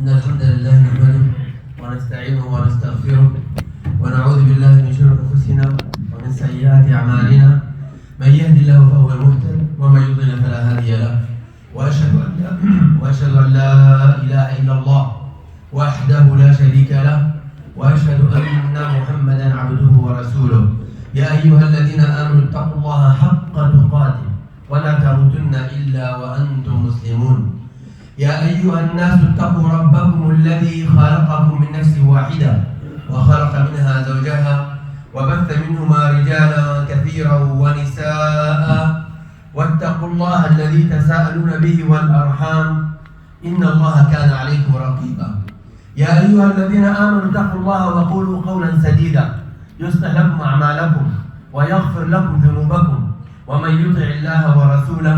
إن الحمد لله نحمده ونستعينه ونستغفره ونعوذ بالله من شرور أنفسنا ومن سيئات أعمالنا. من يهد الله فهو المهتد ومن يضلل فلا هادي له. وأشهد أن لا إله إلا الله وحده لا شريك له. وأشهد أن محمدا عبده ورسوله. يا أيها الذين آمنوا اتقوا الله حق تقاته ولا تموتن إلا وأنتم مسلمون. يا أيها الناس اتقوا ربكم الذي خلقكم من نفس واحدة وخلق منها زوجها وبث منهما رجالا كثيرا ونساء واتقوا الله الذي تساءلون به والأرحام إن الله كان عليكم رقيبا. يا أيها الذين آمنوا اتقوا الله وقولوا قولا سديدا يصلح لكم أعمالكم ويغفر لكم ذنوبكم ومن يطع الله ورسوله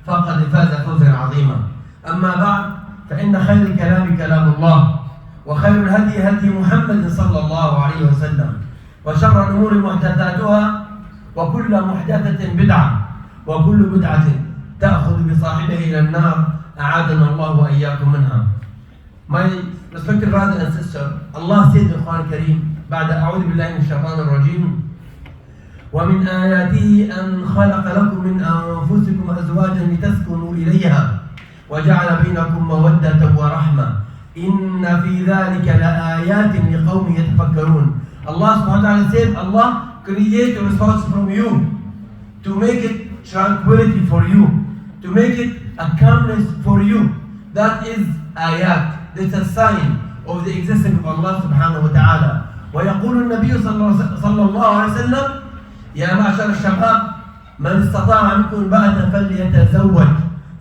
فقد فاز فوزا عظيما. أما بعد فإن خير الكلام كلام الله وخير الهدي هدي محمد صلى الله عليه وسلم وشر الأمور محدثاتها وكل محدثة بدعة وكل بدعة تأخذ بصاحبه إلى النار أعاذنا الله وإياكم منها. My respected brothers and sisters, Allah said in the Quran Kareem بعد أعوذ بالله من الشيطان الرجيم ومن آياته أن خلق لكم من أنفسكم أزواجا لتسكنوا إليها وجعل بينكم مودة ورحمة إن في ذلك لآيات لقوم يتفكرون. Allah subhanahu wa ta'ala said, Allah created a response from you to make it tranquility for you, to make it a calmness for you. That is ayat. That's a sign of the existence of Allah subhanahu wa ta'ala. ويقول النبي صلى الله عليه وسلم يا معشر الشباب من استطاع منكم الباءة فليتزوج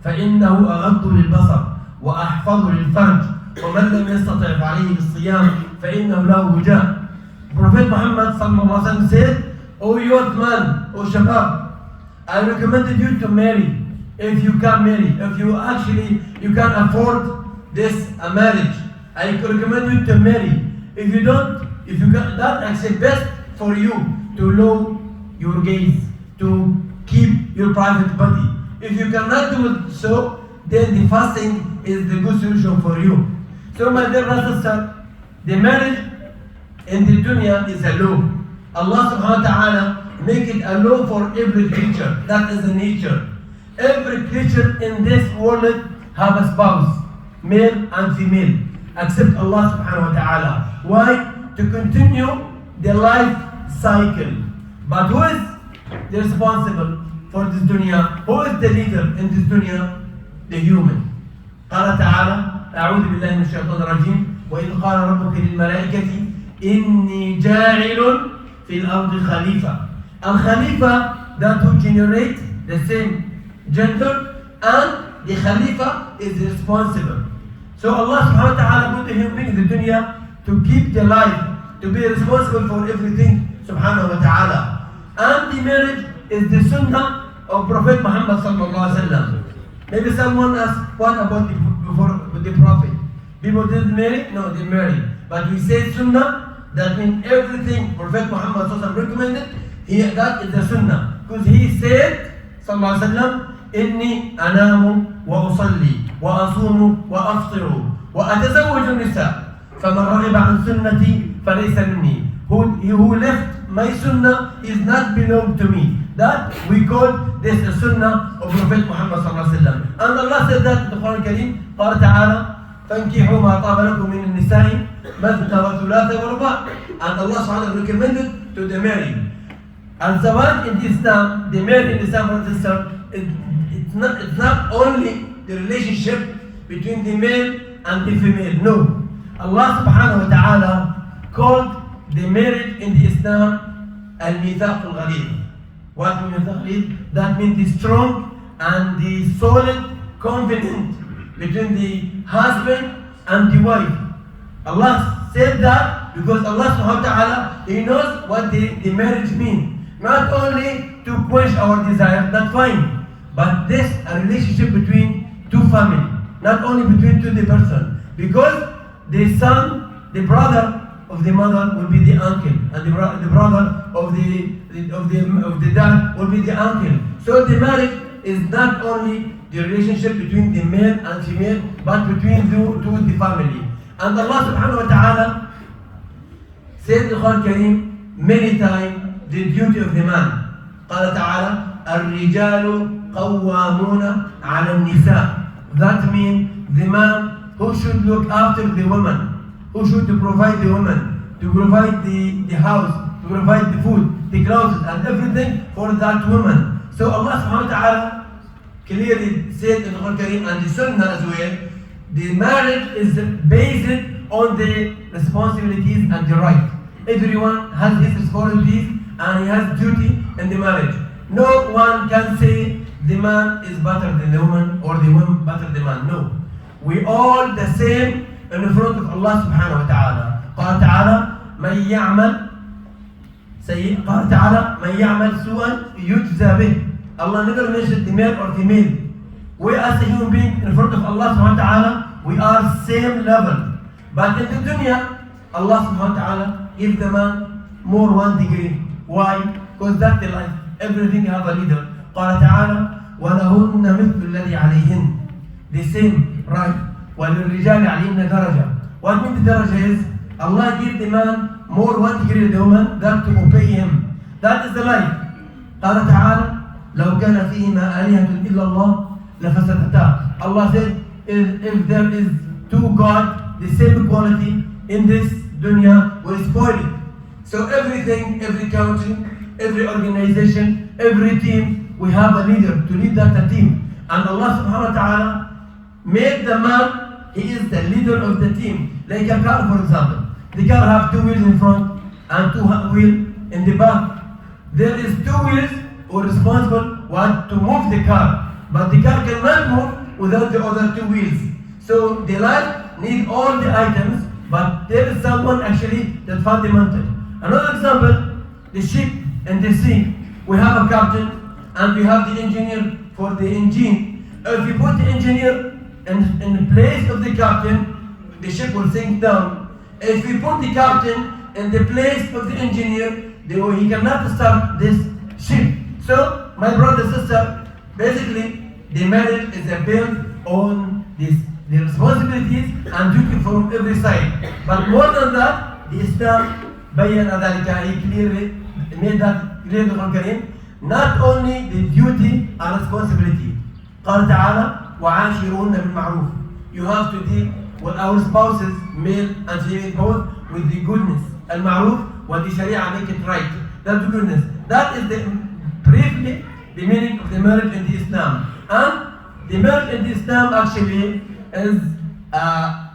فإنه أغض للبصر وأحفظ للفرج ومن لم يستطع فعليه بالصيام فإنه له وجاء. Prophet Muhammad sallallahu alaihi wasallam said, "O youth man, O shabab, I recommended you to marry if you can marry. If you can afford this marriage, I recommend you to marry. If you can, that I say best for you to lower your gaze, to keep your private body. If you cannot do it so, then the fasting is the good solution for you." So my dear brothers and sisters, the marriage in the dunya is a law. Allah subhanahu wa ta'ala make it a law for every creature. That is the nature. Every creature in this world have a spouse, male and female, except Allah subhanahu wa ta'ala. Why? To continue the life cycle. But who is responsible for this dunya? Who is the leader in this dunya? The human. قال تعالى أعوذ بالله من الشيطان الرجيم وإذ قال ربك للملائكة إني جاعل في الأرض خليفة. الخليفة that who generate the same gender, and the Khalifa is responsible. So Allah subhanahu wa ta'ala put the human being in the dunya to keep the life, to be responsible for everything subhanahu wa ta'ala. And the marriage is the sunnah of Prophet Muhammad sallallahu alaihi wasallam. Maybe someone asks, what about the Prophet? People didn't marry? No, they married. But we say sunnah, that means everything Prophet Muhammad sallallahu alaihi wasallam recommended, that is the sunnah. Because he said, sallallahu alaihi wasallam, إني أنام وأصلي وأصوم وأفطر وأتزوج النساء فمن رغب عن سنتي فليس مني. Who left my sunnah is not belong to me. That we call this the sunnah of Prophet Muhammad sallallahu alaihi wasallam. And Allah said that in the Quran Kareem. قال تعالى فانكحوا ما طاب لكم من النساء مثنى وثلاث ورباع. And Allah subhanahu wa ta'ala recommended to the married. And the one in Islam, the married in Islam, brothers and sisters, it's not only the relationship between the male and the female. No. Allah subhanahu wa ta'ala called the marriage in the Islam al-mithaq al-ghalid. What means al-ghalid? That means the strong and the solid covenant between the husband and the wife. Allah said that because Allah subhanahu wa ta'ala, He knows what the marriage means. Not only to quench our desire, that's fine. But this a relationship between two families, not only between two person. Because the son, the brother of the mother will be the uncle, and the brother of the dad will be the uncle. So the marriage is not only the relationship between the male and female, but between the family. And Allah subhanahu wa ta'ala said in the Quran Kareem many times the duty of the man. قال تعالى الرجال قوامون على النساء. That means the man who should look after the woman, who should provide the woman, to provide the house, to provide the food, the clothes and everything for that woman. So Allah subhanahu wa ta'ala clearly said in the Quran Kareem and the Sunnah as well, the marriage is based on the responsibilities and the right. Everyone has his responsibilities and he has duty in the marriage. No one can say the man is better than the woman or the woman better than the man. No. We all the same in front of Allah subhanahu wa ta'ala. قال تعالى من يعمل سيء قال تعالى من يعمل سوءا يجزى به. Allah never mentioned the male or female. We as a human being in front of Allah subhanahu wa ta'ala, we are same level. But in the dunya, Allah subhanahu wa ta'ala gives the man more 1 degree. Why? Because that's the life. Everything has a leader. قال تعالى ولهن مثل الذي عليهن. The same right. وللرجال عليهن درجة. What means the درجة is Allah gives the man more 1 degree than the woman than to obey him. That is the life. قال تعالى لو كان فيهما آلهة إلا الله لفسدتا. Allah said if there is 2 gods the same quality in this dunya will spoil it. So everything, every country, every organization, every team, we have a leader to lead that team. And Allah subhanahu wa ta'ala made the man, he is the leader of the team. Like a car, for example. The car have 2 wheels in front and 2 wheels in the back. There is 2 wheels who are responsible to move the car. But the car cannot move without the other 2 wheels. So the life needs all the items, but there is someone actually that fundamental. Another example, the ship and the sea. We have a captain and we have the engineer for the engine. If you put the engineer in the place of the captain, the ship will sink down. If we put the captain in the place of the engineer, he cannot start this ship. So, my brother and sister, basically, the marriage is built on the responsibilities and duty from every side. But more than that, the Islam بين ذلك, he clearly made that clear in the Quran Kareem. Not only the duty and responsibility. قال تعالى وعاشرون بالمعروف. You have to deal with our spouses, male and female both, with the goodness. المعروف what the Sharia make it right. That's the goodness. That is briefly the meaning of the marriage in the Islam. And the marriage in the Islam actually is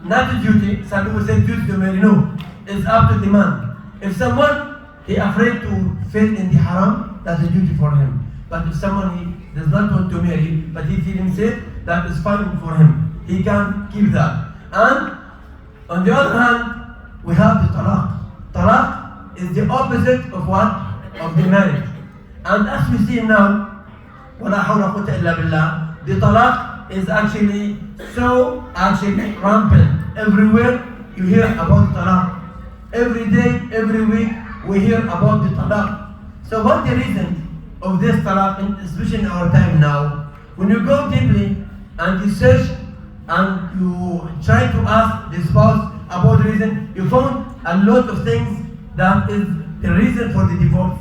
not a duty. Some people say duty to marry. No, it's up to the man. If someone is afraid to fall in the haram, that's a duty for him. But if someone he does not want to marry, but he feels himself, that is fine for him. He can keep that. And on the other hand, we have the talaq. Talaq is the opposite of what? Of the marriage. And as we see now, وَلَا حَوْلَ قُوَّةَ إِلَّا بِاللَّهِ, the talaq is actually rampant. Everywhere you hear about talaq. Every day, every week, we hear about the talaq. So what's the reason of this talaq, especially in our time now? When you go deeply and you search and you try to ask the spouse about the reason, you found a lot of things that is the reason for the divorce.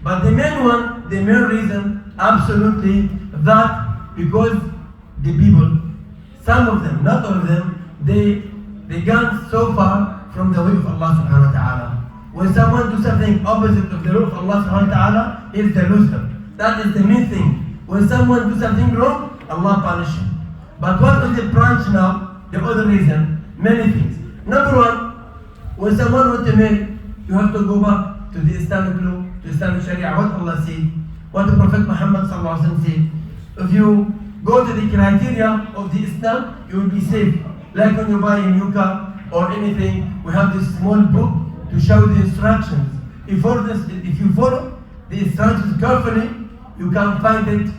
But the main reason, absolutely, that because the people, some of them, not all of them, they gone so far from the way of Allah subhanahu wa ta'ala. When someone does something opposite of the rule of Allah subhanahu wa ta'ala, he is the loser. That is the main thing. When someone does something wrong, Allah punish him. But what is the branch now? The other reason, many things. Number one, when someone wants to marry, you have to go back to the Islamic law, to Islamic Sharia, what Allah said, what the Prophet Muhammad sallallahu alaihi wasallam said. If you go to the criteria of the Islam, you will be safe. Like when you buy a new car or anything, we have this small book to show the instructions. If you follow the instructions carefully, you can find it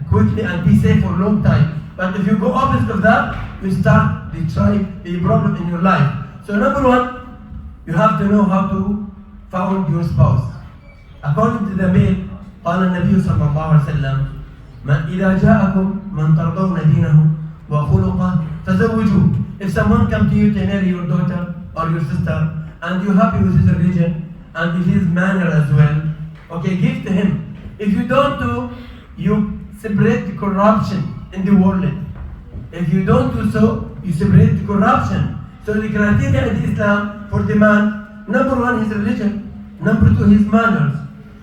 quickly and be safe for a long time. But if you go opposite of that, you start the problem in your life. So number one, you have to know how to find your spouse. According to the mail, قال النبي صلى الله عليه وسلم إذا جاءكم من ترضون دينه وخلقه فزوجوه. If someone comes to you to marry your daughter or your sister, and you're happy with his religion and with his manner as well, okay, give to him. If you don't do, you separate the corruption in the world. If you don't do so, you separate the corruption. So the criteria in Islam for the man, number one, his religion. Number two, his manners.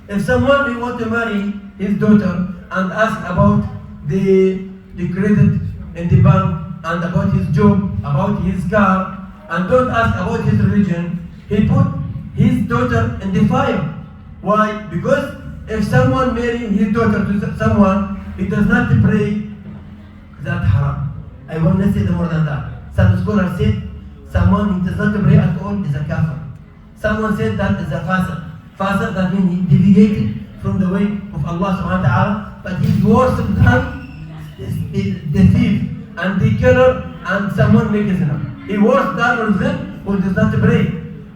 If someone will want to marry his daughter and ask about the credit in the bank and about his job, about his car, and don't ask about his religion, he put his daughter in the fire. Why? Because if someone marries his daughter to someone, he does not pray, that haram. I will not say more than that. Some scholars said someone who does not pray at all is a kafir. Someone said that is a fasiq. Fasiq, that means he deviated from the way of Allah subhanahu wa ta'ala, but he's worse than the thief and the killer and someone makes zina. He worse than them who does not pray.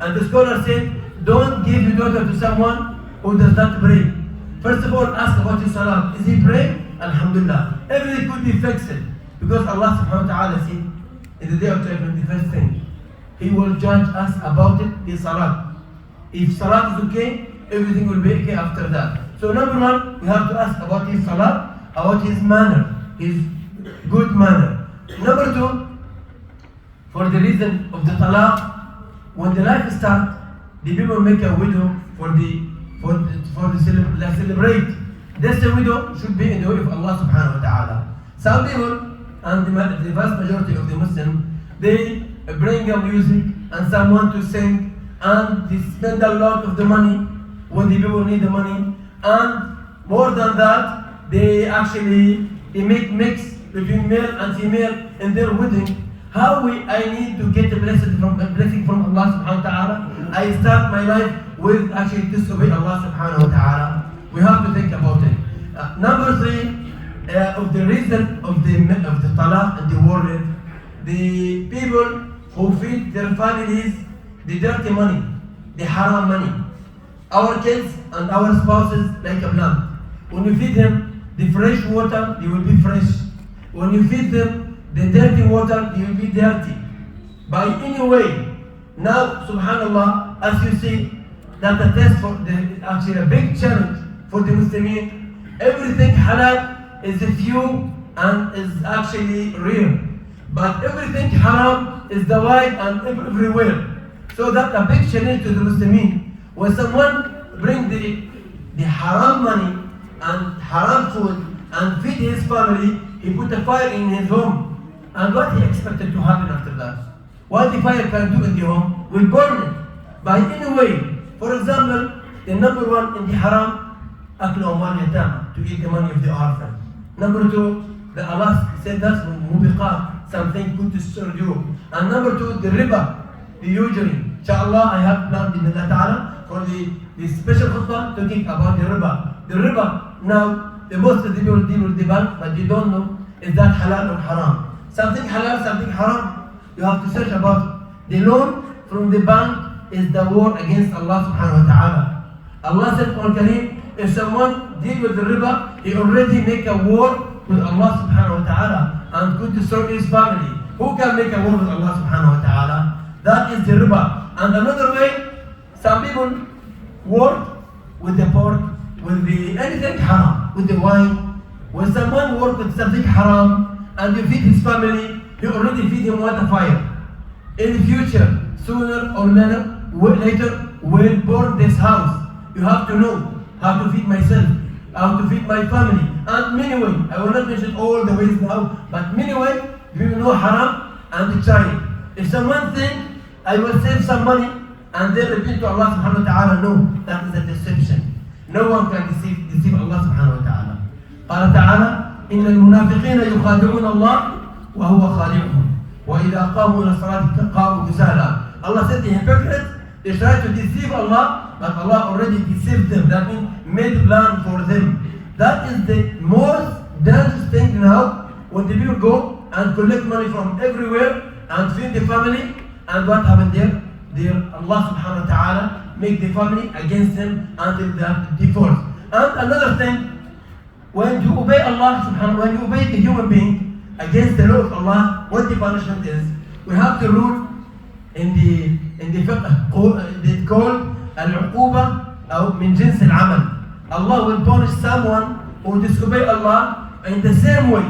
And the scholar said, don't give your daughter to someone who does not pray. First of all, ask about his salah. Is he praying? Alhamdulillah. Everything could be fixed. Because Allah subhanahu wa ta'ala said, in the day of judgment, the first thing, He will judge us about it, the salat. If salat is okay, everything will be okay after that. So number one, we have to ask about his salat, about his manner, his good manner. Number two, for the reason of the talaq, when the life starts, the people make a widow for the celebrate. This widow should be in the way of Allah subhanahu wa ta'ala. Some people, and the vast majority of the Muslims, they bring a music and someone to sing, and they spend a lot of the money when the people need the money, and more than that, they make mix between male and female in their wedding. I need to get a blessing from Allah subhanahu wa ta'ala. I start my life with actually disobey Allah subhanahu wa ta'ala. We have to think about it. Number three, of the reason of the talaq in the world, the people who feed their families the dirty money, the haram money. Our kids and our spouses like a plant. When you feed them the fresh water, they will be fresh. When you feed them the dirty water, they will be dirty. By any way, now subhanallah, as you see, that the test for actually a big challenge for the Muslims. Everything halal is few and is actually real, but everything haram is the wide and everywhere. So that a big challenge to the Muslims. When someone bring the haram money and haram food and feed his family, he put a fire in his home. And what he expected to happen after that? What the fire can do in the home? Will burn it. By any way. For example, the number one in the haram, أكل أموال اليتامى, to eat the money of the orphan. Number two, the Allah said that's mubiqat, something good to serve you. And number two, the riba, the usury. Inshallah, I have planned in Allah Ta'ala for the special khutbah to think about the riba. The riba, now, the most of the people deal with the bank, but you don't know, is that halal or haram? Something halal, something haram. You have to search about it. The loan from the bank is the war against Allah subhanahu wa ta'ala. Allah said, Quran, if someone deal with the riba, he already make a war with Allah subhanahu wa ta'ala and could destroy his family. Who can make a war with Allah subhanahu wa ta'ala? That is the riba. And another way, some people work with the pork, with the anything haram, with the wine. When someone work with something haram and you feed his family, you already feed him with a fire. In the future, sooner or later, will burn this house. You have to know how to feed myself, how to feed my family, and many ways. I will not mention all the ways now, but many ways we will know haram and try it. If someone thinks I will save some money and then repeat to Allah subhanahu wa ta'ala, no, that is a deception. No one can deceive Allah subhanahu wa ta'ala. قال تعالى إن المنافقين يخادعون الله وهو خادعهم وإذا قاموا إلى الصلاة قاموا كسالى. Allah said the hypocrites, they try to deceive Allah, but Allah already deceived them. That means made a plan for them. That is the most dangerous thing now when the people go and collect money from everywhere and feed the family. And what happened there? Allah subhanahu wa ta'ala make the family against them until they have divorce. And another thing, when you obey Allah subhanahu wa ta'ala, when you obey the human being against the law of Allah, what the punishment is? we have the rule in the fiqh, it's called العقوبة أو من جنس العمل. Allah will punish someone who disobey Allah in the same way.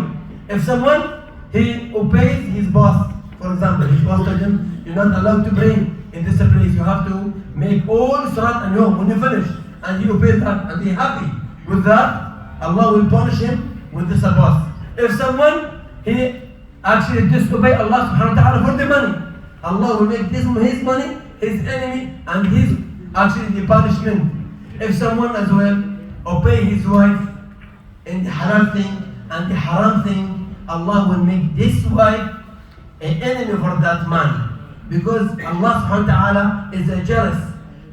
If someone he obeys his boss, for example, his boss told him, you're not allowed to pray in this place. You have to make all salat and yom. When you finish and he obeys that and he's happy with that, Allah will punish him with this boss. If someone he actually disobey Allah subhanahu wa ta'ala for the money, Allah will make his money his enemy and his actually the punishment. If someone as well obey his wife in the halal thing and the haram thing, Allah will make this wife an enemy for that man. Because Allah subhanahu wa ta'ala is a jealous.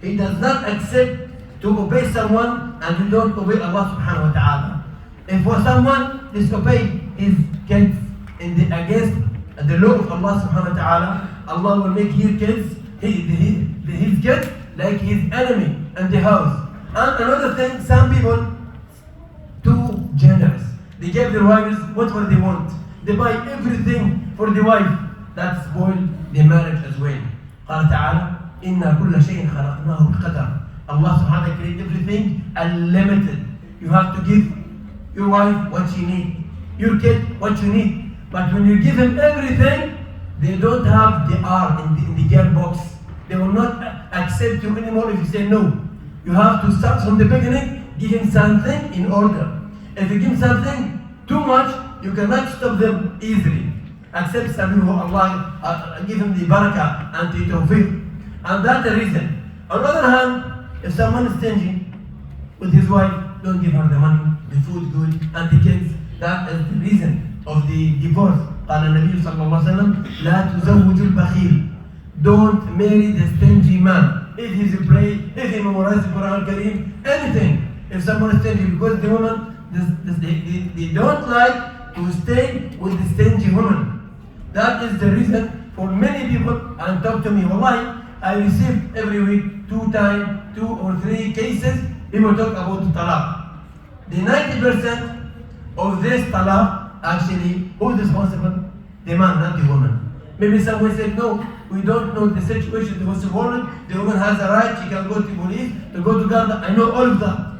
He does not accept to obey someone and you don't obey Allah subhanahu wa ta'ala. If for someone disobey his kids in the against the law of Allah subhanahu wa ta'ala, Allah will make his kids, his kids like his enemy in the house. And another thing, some people too generous. They give their wives whatever they want. They buy everything for the wife. That spoil the marriage as well. قال تعالى إن كل شيء خلقناه بقدر. Allah subhanahu wa ta'ala created everything unlimited. You have to give your wife what she needs, your kid what you need. But when you give him everything, they don't have the R in the gearbox. They will not accept you anymore if you say no. You have to start from the beginning, give him something in order. If you give something too much, you cannot stop them easily. Accept something who Allah give him the barakah and the tawfiq. And that's the reason. On the other hand, if someone is stingy with his wife, don't give her the money, the food good, and the kids. That is the reason of the divorce. قال النبي صلى الله عليه وسلم لا تزوج البخيل. Don't marry the stingy man. If he's a pray, if he memorizes the Quran Kareem, anything. If someone is stingy, because the woman, they don't like to stay with the stingy woman. That is the reason for many people, and talk to me, wallahi, I receive every week 2 or 3 cases, people talk about talaq. The 90% of this talaq, actually, who is responsible? The man, not the woman. Maybe someone said, no, we don't know the situation, the woman has a right, she can go to police, to go to Gaza. I know all of that.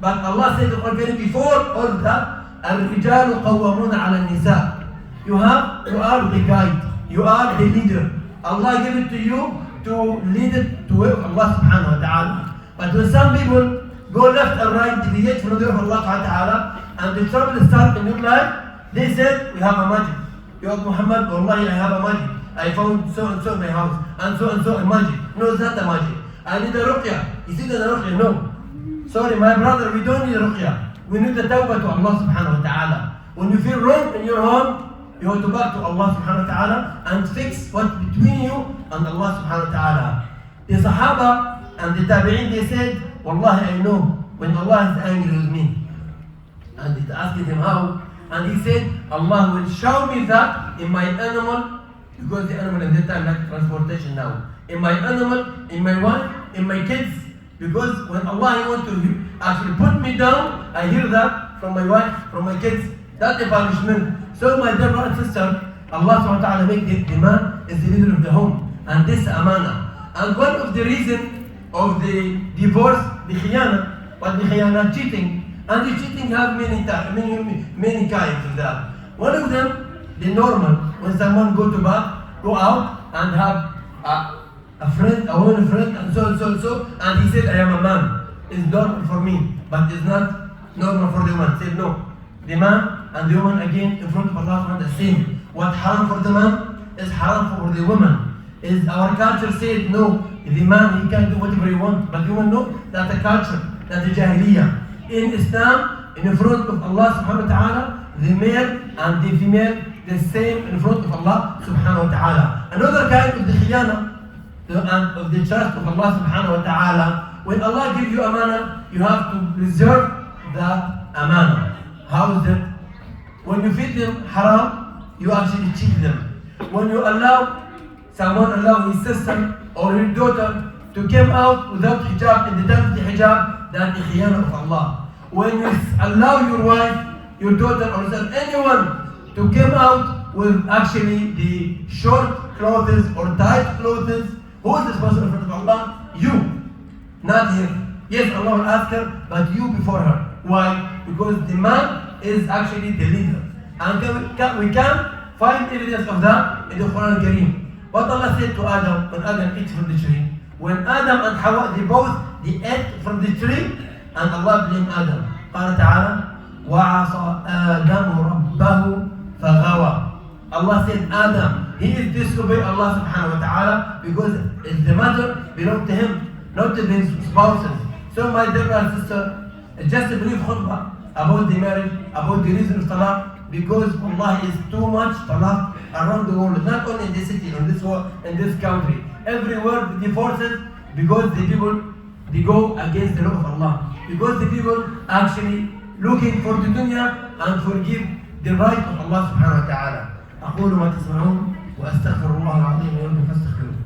But Allah said in the Quran, before all of that, الرجال قوامون على النساء. You are the guide, you are the leader. Allah gave it to you to lead it to Allah subhanahu wa ta'ala. But when some people go left and right, deviate from the way of Allah subhanahu wa ta'ala, and the trouble starts in your life, they said, we have a magic. You have Muhammad, wallahi, I have a magic. I found so and so in my house, and so a magic. No, it's not a magic. I need a ruqya. You see the ruqya? No. Sorry, my brother, we don't need a ruqya. We need the tawbah to Allah subhanahu wa ta'ala. When you feel wrong in your home, you have to back to Allah subhanahu wa ta'ala and fix what's between you and Allah subhanahu wa ta'ala. The Sahaba and the Tabi'in, they said, wallahi, I know when Allah is angry with me. And they asked him how. And he said, Allah will show me that in my animal, because the animal in that time like transportation now. In my animal, in my wife, in my kids. Because when Allah wants to actually put me down, I hear that from my wife, from my kids. That's the punishment. So my dear brother and sister, Allah subhanahu wa ta'ala make the man is the leader of the home. And this amana. And one of the reasons of the divorce, the khiyana, but the khiyana cheating. And the cheating have many kinds of that. One of them, the normal, when someone go out and have a friend, a woman friend, and so, and he said, I am a man. It's normal for me, but it's not normal for the woman. Said no. The man and the woman again in front of Allah are the same. What haram for the man is haram for the woman. Is our culture said no, the man he can do whatever he wants, but the woman no, that's a culture, that's a jahiliyyah. In Islam, in front of Allah subhanahu wa ta'ala, the male and the female, the same in front of Allah subhanahu wa ta'ala. Another kind of the khiyana, and of the trust of Allah subhanahu wa ta'ala, when Allah gives you amana, you have to preserve that amana. How is it? When you feed them haram, you actually cheat them. When you someone allow his sister or his daughter to come out without hijab, in the time of the hijab, that's the khiyana of Allah. When you allow your wife, your daughter, or anyone to come out with actually the short clothes or tight clothes, who is responsible in front of Allah? You, not him. Yes, Allah will ask her, but you before her. Why? Because the man is actually the leader. And we can find evidence of that in the Quran Al-Kareem. What Allah said to Adam when Adam ate from the tree. When Adam and Hawa, they ate from the tree, and Allah blamed Adam. قال تعالى وعصى آدم ربه فغوى. Allah said Adam, he is disobeying Allah subhanahu wa ta'ala because the matter belongs to him, not to his spouses. So my dear brother and sister, just a brief khutbah about the marriage, about the reason of talaq, because Allah is too much talaq around the world, not only in this city, in this world, in this country. Everywhere the divorces, because the people, they go against the law of Allah. Because the people actually looking for the dunya and forgive the right of Allah subhanahu wa ta'ala. أقول ما تسمعون وأستغفر الله العظيم ولكم فاستغفروه.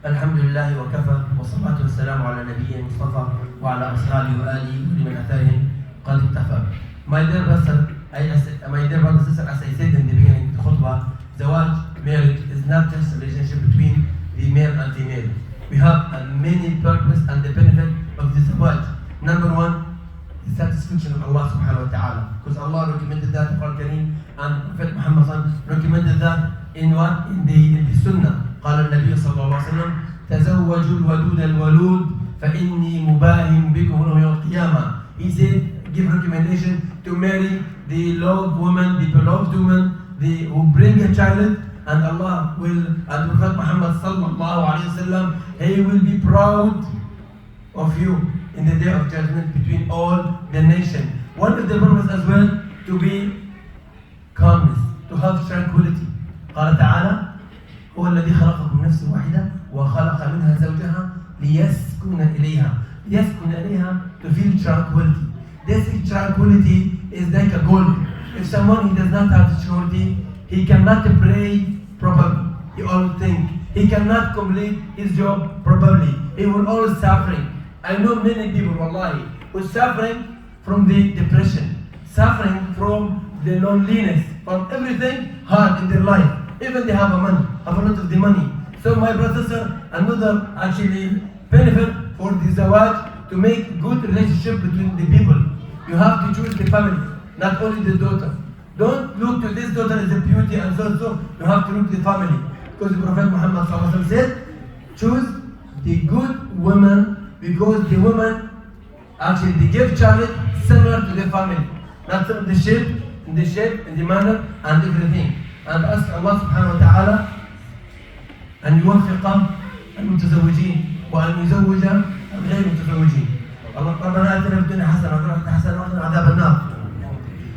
الحمد لله وكفى والصلاة والسلام على نبيه المصطفى وعلى أصحابه وآله ولمن أتاهم قد اكتفى. My dear brother, sister, as I said in the beginning of the khutbah, zawaj, marriage, is not just a relationship between the male and female. We have a many purpose and the benefit of the zawaj. Number one, the satisfaction of Allah subhanahu wa ta'ala. Because Allah recommended that in the Quran and Prophet Muhammad recommended that in what? In the Sunnah. قال النبي صلى الله عليه وسلم تزوجوا الودود الولود فإني مباهم بكم يوم القيامة. He said, give recommendation to marry the loved woman, the beloved woman, who bring a child, and Allah will, and Prophet Muhammad sallallahu alaihi wasallam, he will be proud of you in the day of judgment between all the nation. One of the purpose as well to be calmness, to have tranquility. قال تعالى هو الذي خلقكم من نفس واحدة وخلق منها زوجها ليسكن إليها to feel tranquility. This tranquility is like a goal. If someone he does not have the tranquility, he cannot pray properly. He always think. He cannot complete his job properly. He will always suffering. I know many people, wallahi, who are suffering from the depression, suffering from the loneliness, from everything hard in their life. Even they have a lot of the money. So my brother, another actually benefit for the zawaj to make good relationship between the people. You have to choose the family, not only the daughter. Don't look to this daughter as a beauty and so. You have to look to the family. Because the Prophet Muhammad sallallahu alaihi wasallam said, choose the good woman because the woman actually they give child similar to the family. Not the shape, in the manner and everything. And ask Allah subhanahu wa ta'ala أن يوفق المتزوجين وأن يزوج غير المتزوجين. ربنا آتنا في الدنيا حسنة وفي الآخرة حسنة وقنا عذاب النار.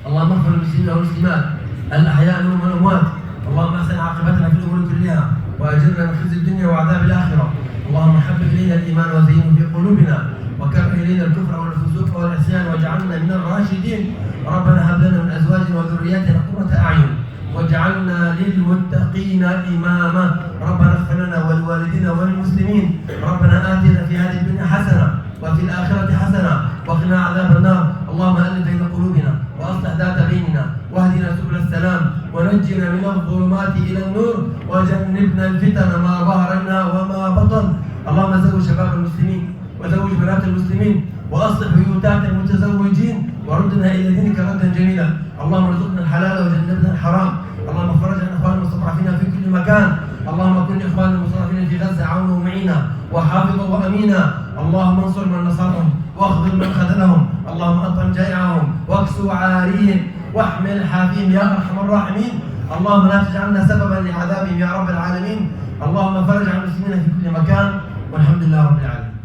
اللهم اغفر للمسلمين والمسلمات الأحياء منهم والأموات. اللهم أحسن عاقبتنا في الأمور كلها وأجرنا من خزي الدنيا وعذاب الآخرة. اللهم حبب إلينا الإيمان وزينه في قلوبنا وكره إلينا الكفر والفسوق والعصيان واجعلنا من الراشدين. ربنا هب لنا من أزواجنا وذرياتنا قرة أعين واجعلنا للمتقين إماما. ربنا اغفر لنا ولوالدينا وللمسلمين. ربنا آتنا في هذه الدنيا حسنة وفي الآخرة حسنة وقنا عذاب النار. اللهم ألف بين قلوبنا وأصلح ذات بيننا واهدنا سبل السلام ونجنا من الظلمات إلى النور وجنبنا الفتن ما ظهر منها وما بطن. اللهم زوج شباب المسلمين وزوج بنات المسلمين وأصلح بيوتات المتزوجين وردنا إلى دينك ردا جميلا. اللهم ارزقنا الحلال وجنبنا الحرام. اللهم فرج عن اخواننا المستضعفين في كل مكان. اللهم كن اخواننا المستضعفين في غزه عونا ومعينا وحافظا وامينا. اللهم انصر من نصرهم واخذل من خذلهم. اللهم اطعم جائعهم واكسو عاريهم واحمل حافيهم يا ارحم الراحمين. اللهم لا تجعلنا سببا لعذابهم يا رب العالمين. اللهم فرج عن المسلمين في كل مكان والحمد لله رب العالمين.